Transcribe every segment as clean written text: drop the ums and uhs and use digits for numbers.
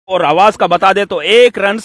और आवाज का बता दे तो 1 रन।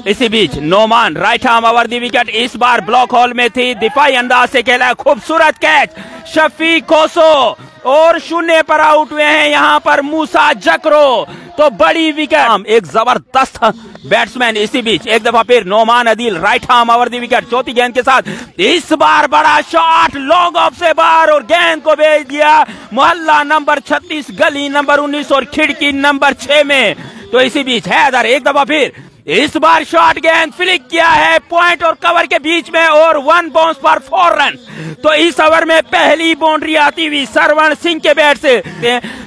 इसी बीच Noman right arm over the wicket, इस बार ब्लॉक होल में थी, दिफाई अंदाज से खेला खूबसूरत कैच शफीक कोसो और 0 पर आउट हुए हैं यहाँ पर मूसा जकरो। तो बड़ी विकेट, एक जबरदस्त बैट्समैन। इसी बीच एक दफा फिर Noman Adeel right arm over the wicket, चौथी गेंद के साथ इस बार बड़ा शॉट लॉन्ग ऑफ से बाहर और गेंद को भेज दिया मोहल्ला नंबर 36 गली नंबर 19 और खिड़की नंबर 6 में। तो इसी बीच हैदर एक दफा फिर इस बार शॉट गेंद फ्लिक किया है पॉइंट और कवर के बीच में और 1 बाउंस पर 4 रन। तो इस ओवर में पहली बाउंड्री आती हुई सरवण सिंह के बैट से।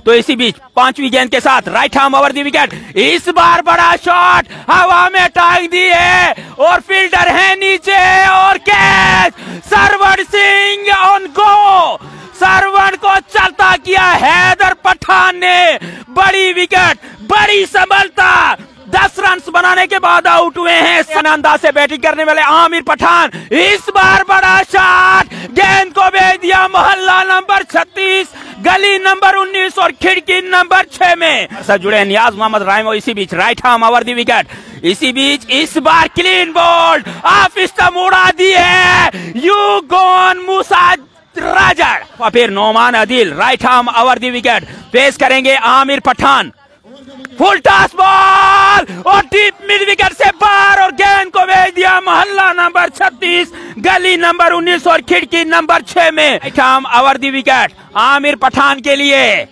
तो इसी बीच 5वीं गेंद के साथ right arm over the wicket, इस बार बड़ा शॉट हवा में टांग दी है और फील्डर है नीचे और catch Sarwan Singh on go. Sarwan को चलता किया हैदर पठान ने, बड़ी विकेट, बड़ी सफलता। 10 रन बनाने के बाद आउट हुए हैं। अंदाज से बैटिंग करने वाले आमिर पठान, इस बार बड़ा शॉट गेंद को भेज दिया मोहल्ला नंबर 36 गली नंबर 19 और खिड़की नंबर 6 में। सर जुड़े नियाज मोहम्मद राइमो, इसी बीच right arm over the wicket, इसी बीच इस बार क्लीन बोल्ड ऑफ स्टंप उड़ा दी है यू गोन मूसा राजड़। फिर Noman Adeel right arm over the wicket, पेश करेंगे Aamir Pathan, full toss ball और डीप मिड विकेट से बाहर और गेंद को भेज दिया मोहल्ला नंबर 36 गली नंबर 19 और खिड़की नंबर 6 में। Right arm over the wicket Aamir Pathan के लिए,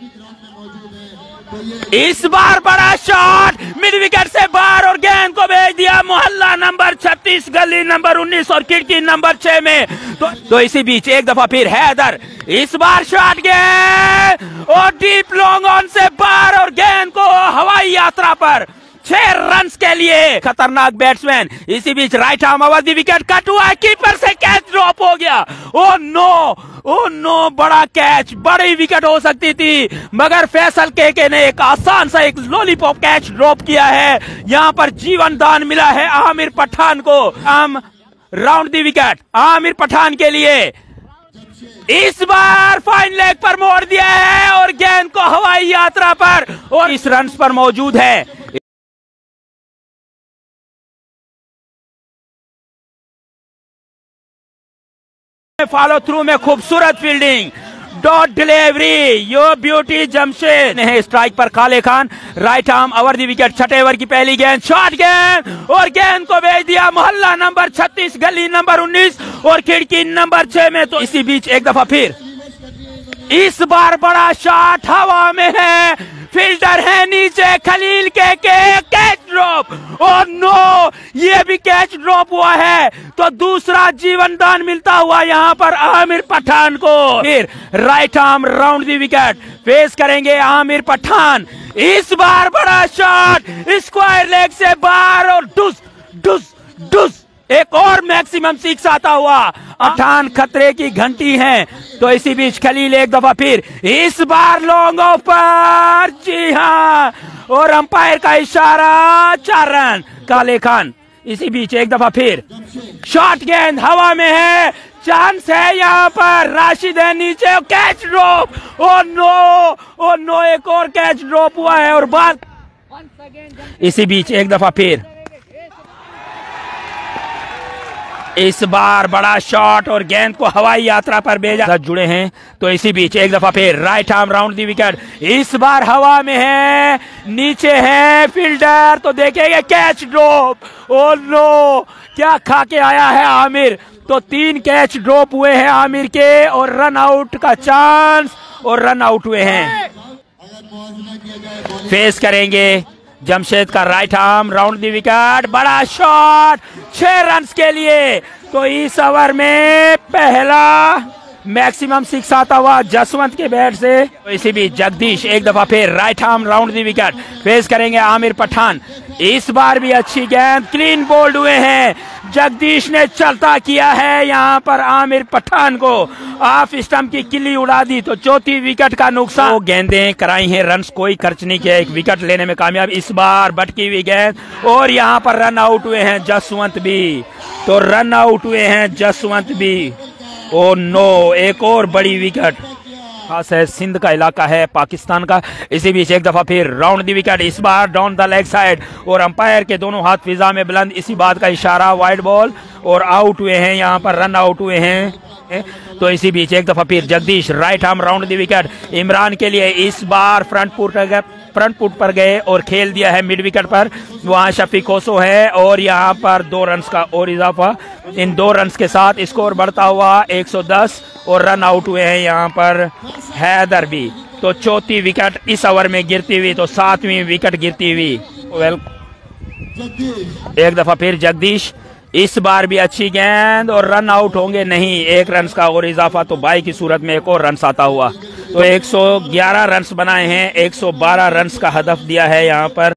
इस बार बड़ा शॉट मिड विकेट से बाहर और गेंद को भेज दिया मोहल्ला नंबर 36 गली नंबर 19 और खिड़की नंबर 6 में। तो इसी बीच एक दफा फिर हैदर, इस बार शॉट गेंद और डीप लॉन्ग ऑन से बाहर और गेंद को हवाई यात्रा पर 6 रन के लिए खतरनाक बैट्समैन। इसी बीच right arm over the wicket, cut हुआ, कीपर से कैच ड्रॉप हो गया। ओ नो, बड़ा कैच, बड़ी विकेट हो सकती थी मगर फैसल के ने एक आसान सा एक लॉलीपॉप कैच ड्रॉप किया है। यहाँ पर जीवन दान मिला है आमिर पठान को। Round the wicket Aamir Pathan के लिए, इस बार फाइन लेग पर मोड़ दिया है और गेंद को हवाई यात्रा पर और इस रन पर मौजूद है। फॉलो थ्रू में खूबसूरत फील्डिंग, डॉट डिलीवरी, यो ब्यूटी जमशेद है स्ट्राइक पर काले Khan. Right arm over the wicket, छठे ओवर की पहली गेंद, शॉट गेंद और गेंद को भेज दिया मोहल्ला नंबर 36 गली नंबर 19 और खिड़की नंबर 6 में। तो इसी बीच एक दफा फिर इस बार बड़ा शॉट हवा में है, फील्डर है नीचे, खलील के कैच ड्रॉप और नो, ये भी कैच ड्रॉप हुआ है। तो दूसरा जीवन दान मिलता हुआ यहाँ पर आमिर पठान को। फिर right arm round the wicket, face करेंगे आमिर पठान, इस बार बड़ा शॉट स्क्वायर लेग से बाहर और डुस डुस डुस, एक और मैक्सिमम 6 आता हुआ। पठान खतरे की घंटी है। तो इसी बीच खलील एक दफा फिर, इस बार लॉन्ग ऑफ पर, जी हाँ, और अंपायर का इशारा, 4 रन काले खान। इसी बीच एक दफा फिर शॉट गेंद हवा में है, चांस है यहाँ पर, राशिद है नीचे, कैच ड्रॉप, ओ नो, एक और कैच ड्रॉप हुआ है और बात। इसी बीच एक दफा फिर इस बार बड़ा शॉट और गेंद को हवाई यात्रा पर भेजा। जुड़े हैं तो इसी बीच एक दफा फिर right arm round the wicket, इस बार हवा में है, नीचे है फील्डर, तो देखेंगे कैच ड्रॉप। ओ नो, क्या खा के आया है आमिर। तो 3 कैच ड्रॉप हुए हैं आमिर के और रन आउट का चांस और रन आउट हुए हैं। फेस करेंगे जमशेद का right arm round the wicket, बड़ा शॉट 6 रन के लिए। तो इस ओवर में पहला मैक्सिमम 6 आता हुआ जसवंत के बैट से। तो इसी बीच जगदीश एक दफा फिर right arm round the wicket, face करेंगे आमिर पठान, इस बार भी अच्छी गेंद, क्लीन बोल्ड हुए हैं। जगदीश ने चलता किया है यहाँ पर आमिर पठान को, ऑफ स्टंप की किल्ली उड़ा दी। तो चौथी विकेट का नुकसान, वो गेंदें कराई हैं, रन कोई खर्च नहीं किया, एक विकेट लेने में कामयाब। इस बार भटकी हुई गेंद और यहाँ पर रन आउट हुए हैं जसवंत भी। तो रन आउट हुए हैं जसवंत भी। ओ नो, एक और बड़ी विकेट खास है, सिंध का इलाका है, पाकिस्तान का। इसी बीच एक दफा फिर राउंड दी विकेट, इस बार डाउन द लेग साइड और अंपायर के दोनों हाथ फिजा में बुलंद, इसी बात का इशारा, वाइड बॉल और आउट हुए हैं, यहाँ पर रन आउट हुए हैं। तो इसी बीच एक दफा फिर Jagdish right arm round the wicket Imran के लिए, इस बार फ्रंट फुट पर गए और खेल दिया है मिड विकेट पर, वहां शफी कोसो है और यहाँ पर 2 रन का और इजाफा। इन 2 रन के साथ स्कोर बढ़ता हुआ 110 और रन आउट हुए हैं यहाँ पर हैदर भी। तो चौथी विकेट इस ओवर में गिरती हुई, तो 7वीं विकेट गिरती हुई। एक दफा फिर जगदीश, इस बार भी अच्छी गेंद और रन आउट होंगे नहीं, 1 रन का और इजाफा, तो बाई की सूरत में एक और रन आता हुआ। तो 111 रन बनाए हैं, 112 रन का हदफ दिया है यहाँ पर।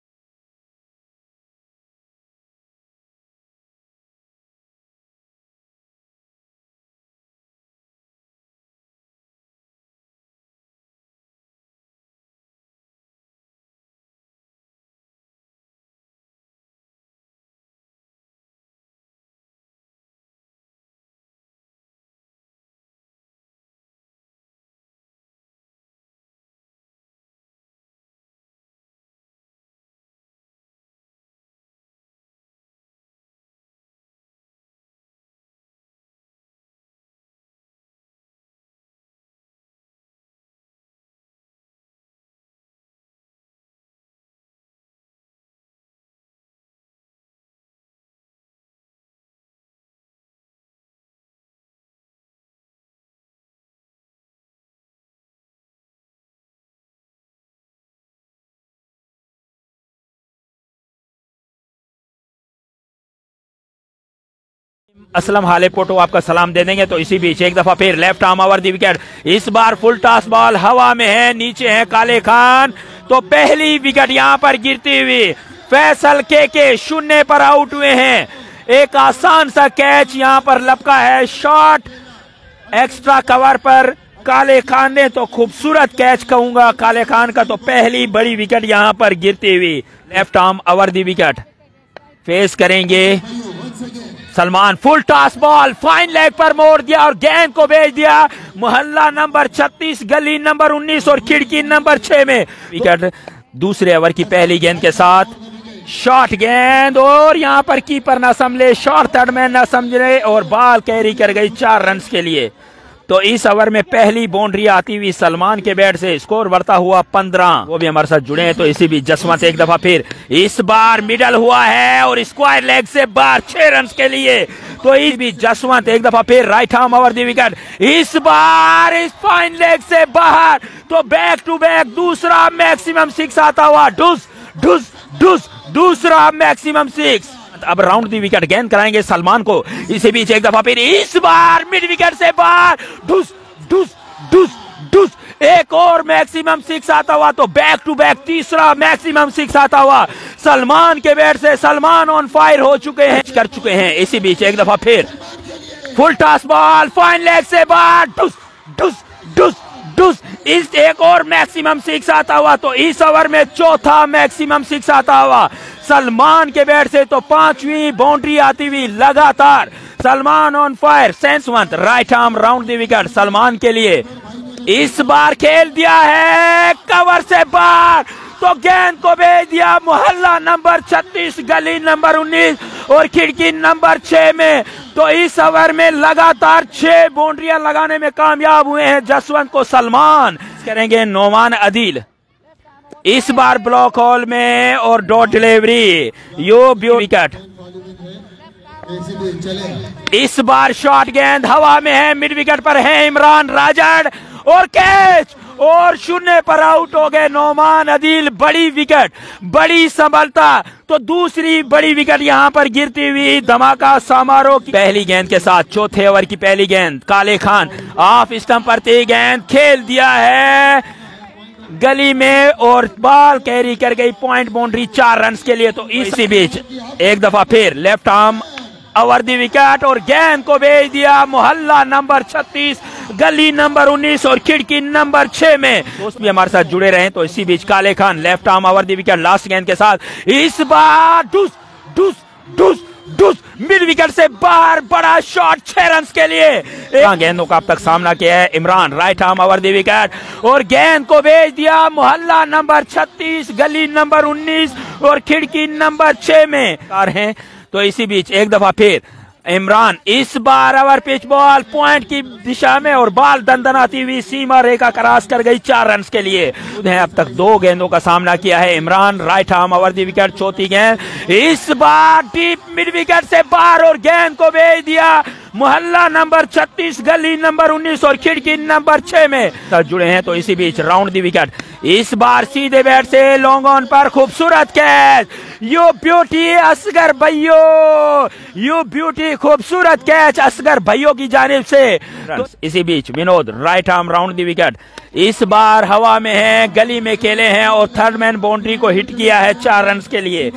असलम हाले पोटो आपका सलाम दे देंगे। तो इसी बीच एक दफा फिर left arm over the wicket, इस बार फुल टॉस बॉल हवा में है, नीचे है काले खान। तो पहली विकेट यहां पर गिरती हुई, फैसल के 0 पर आउट हुए हैं। एक आसान सा कैच यहां पर लपका है, शॉट एक्स्ट्रा कवर पर काले खान ने, तो खूबसूरत कैच कहूंगा काले खान का। तो पहली बड़ी विकेट यहां पर गिरती हुई, left arm over the wicket face करेंगे Salman. Full toss ball fine leg पर मोड़ दिया और गेंद को भेज दिया मोहल्ला नंबर 36, गली नंबर 19 और खिड़की नंबर 6 में। विकेट दूसरे ओवर की पहली गेंद के साथ, शॉट गेंद और यहां पर कीपर न संभले, शॉर्ट थर्ड में न समझे और बॉल कैरी कर गई 4 रन के लिए। तो इस ओवर में पहली बाउंड्री आती हुई सलमान के बैट से, स्कोर बढ़ता हुआ 15। वो भी हमारे साथ जुड़े हैं। तो इसी भी जसवंत एक दफा फिर, इस बार मिडल हुआ है और स्क्वायर लेग से बाहर 6 रन के लिए। तो इस भी जसवंत एक दफा फिर right arm over the wicket, इस बार इस फाइन लेग से बाहर। तो बैक टू बैक दूसरा मैक्सिमम 6 आता हुआ, डुस डुस डुस, दूसरा मैक्सिमम 6। अब राउंड दी विकेट गेंद कराएंगे सलमान को, इसी बीच एक दफा फिर इस बार मिड विकेट से बाहर, डुस डुस डुस डुस, एक और मैक्सिमम 6 आता हुआ। तो बैक टू बैक तीसरा मैक्सिमम 6 आता हुआ सलमान के बैट से। सलमान ऑन फायर हो चुके हैं, कर चुके हैं। इसी बीच एक दफा फिर full toss ball fine leg से बाहर, डुस डुस डुस डुस, इस एक और मैक्सिमम 6 आता हुआ। तो इस ओवर में चौथा मैक्सिमम 6 आता हुआ सलमान के बैट से। तो 5वीं बाउंड्री आती हुई लगातार, सलमान ऑन फायर। सेंसवंत right arm round the wicket Salman के लिए, इस बार खेल दिया है कवर से बाहर। तो गेंद को भेज दिया मोहल्ला नंबर 36, गली नंबर 19 और खिड़की नंबर 6 में। तो इस ओवर में लगातार 6 बाउंड्रियां लगाने में कामयाब हुए हैं जसवंत को सलमान। करेंगे नोमान अदील, इस बार ब्लॉक हॉल में और डॉट डिलीवरी, यो ब्यू विकेट। इस बार शॉट गेंद हवा में है, मिड विकेट पर है इमरान राजड़ और कैच और 0 पर आउट हो गए नोमान अदील। बड़ी विकेट, बड़ी संभलता। तो दूसरी बड़ी विकेट यहां पर गिरती हुई धमाका समारोह की पहली गेंद के साथ, चौथे ओवर की पहली गेंद काले खान ऑफ स्टंप पर थी, गेंद खेल दिया है गली में और बॉल कैरी कर गई पॉइंट बाउंड्री 4 रन के लिए। तो इसी बीच एक दफा फिर left arm over the wicket और गेंद को भेज दिया मोहल्ला नंबर 36, गली नंबर 19 और खिड़की नंबर 6 में। दोस्त भी हमारे साथ जुड़े रहे। तो इसी बीच काले Khan left arm over the wicket last गेंद के साथ, इस बार डुस डुस डुस मिड विकेट से बाहर, बड़ा शॉट 6 रन के लिए। गेंदों का अब तक सामना किया है Imran, right arm over the wicket और गेंद को भेज दिया मोहल्ला नंबर 36, गली नंबर 19 और खिड़की नंबर 6 में हैं। तो इसी बीच एक दफा फिर इमरान, इस बार ओवर पिच बॉल पॉइंट की दिशा में और बॉल दंदनाती हुई सीमा रेखा क्रॉस कर गई 4 रन के लिए। अब तक 2 गेंदों का सामना किया है Imran, right arm over the wicket, चौथी गेंद इस बार डीप मिड विकेट से बाहर और गेंद को भेज दिया मोहल्ला नंबर 36, गली नंबर 19 और खिड़की नंबर 6 में जुड़े हैं। तो इसी बीच राउंड द विकेट, इस बार सीधे बैट से लॉन्ग ऑन पर खूबसूरत कैच, यू ब्यूटी असगर भैयो, यू ब्यूटी, खूबसूरत कैच असगर भैयो की जानिब से। तो इसी बीच Vinod, right arm round the wicket, इस बार हवा में है, गली में खेले हैं और थर्ड मैन बाउंड्री को हिट किया है 4 रन के लिए।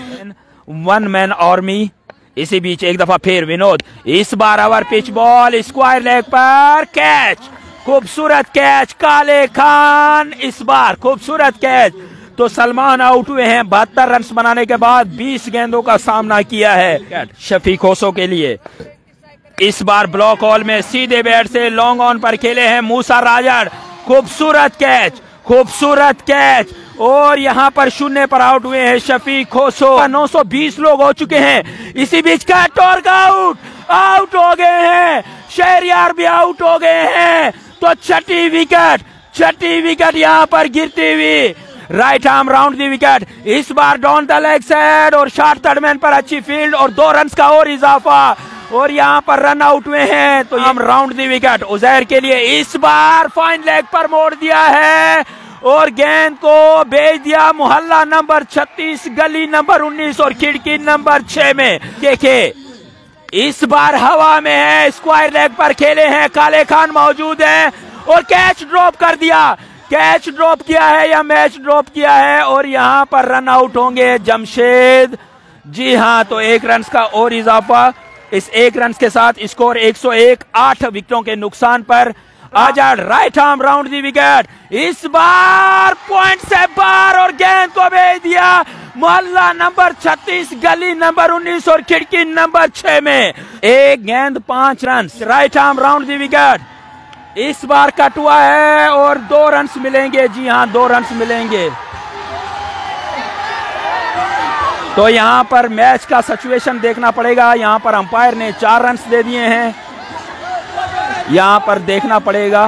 1 मैन आर्मी। इसी बीच एक दफा फिर विनोद, इस बार over pitch ball square leg पर कैच, खूबसूरत कैच काले खान, इस बार खूबसूरत कैच। तो सलमान आउट हुए हैं 72 रन बनाने के बाद, 20 गेंदों का सामना किया है शफीक होसो के लिए। इस बार ब्लॉक हॉल में सीधे बैट से लॉन्ग ऑन पर खेले हैं मूसा राजड़, खूबसूरत कैच, खूबसूरत कैच और यहां पर 0 पर आउट हुए हैं शफीक होसो। 920 लोग हो चुके हैं। इसी बीच कैट और आउट हो गए हैं, शहरियार भी आउट हो गए हैं। तो छठी विकेट यहां पर गिरती हुई, right arm round the wicket, इस बार डाउन द लेग साइड और शॉर्ट थर्ड मैन पर अच्छी फील्ड और 2 रन का और इजाफा और यहां पर रन आउट हुए हैं। तो हम राउंड दी विकेट उजैर के लिए, इस बार फाइन लेग पर मोड़ दिया है और गेंद को भेज दिया मोहल्ला नंबर 36, गली नंबर 19 और खिड़की नंबर 6 में। देखे इस बार हवा में है, स्क्वायर लेग पर खेले हैं, काले खान मौजूद हैं और कैच ड्रॉप कर दिया। कैच ड्रॉप किया है या मैच ड्रॉप किया है और यहां पर रन आउट होंगे जमशेद। जी हां, तो 1 रन का और इजाफा, इस 1 रन के साथ स्कोर 101, 8 विकेटों के नुकसान पर Azad, right arm round the wicket, इस बार पॉइंट से बाहर और गेंद को भेज दिया मोहल्ला नंबर 36, गली नंबर 19 और खिड़की नंबर 6 में। 1 गेंद 5 run, right arm round the wicket, इस बार कट हुआ है और 2 रन मिलेंगे। जी हां, 2 रन मिलेंगे। तो यहां पर मैच का सिचुएशन देखना पड़ेगा। यहां पर अंपायर ने 4 रन दे दिए हैं, यहां पर देखना पड़ेगा।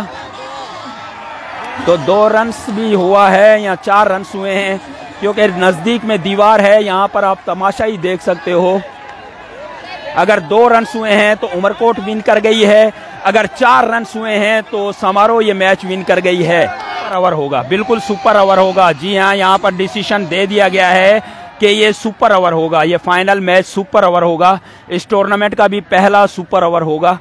तो 2 रन भी हुआ है या 4 रन हुए हैं, क्योंकि नजदीक में दीवार है। यहां पर आप तमाशा ही देख सकते हो। अगर 2 रन हुए हैं तो उमरकोट विन कर गई है, अगर 4 रन हुए हैं तो समारोह ये मैच विन कर गई है। सुपर ओवर होगा, बिल्कुल सुपर ओवर होगा। जी हाँ, यहाँ पर डिसीजन दे दिया गया है कि ये सुपर ओवर होगा, ये फाइनल मैच सुपर ओवर होगा। इस टूर्नामेंट का भी पहला सुपर ओवर होगा।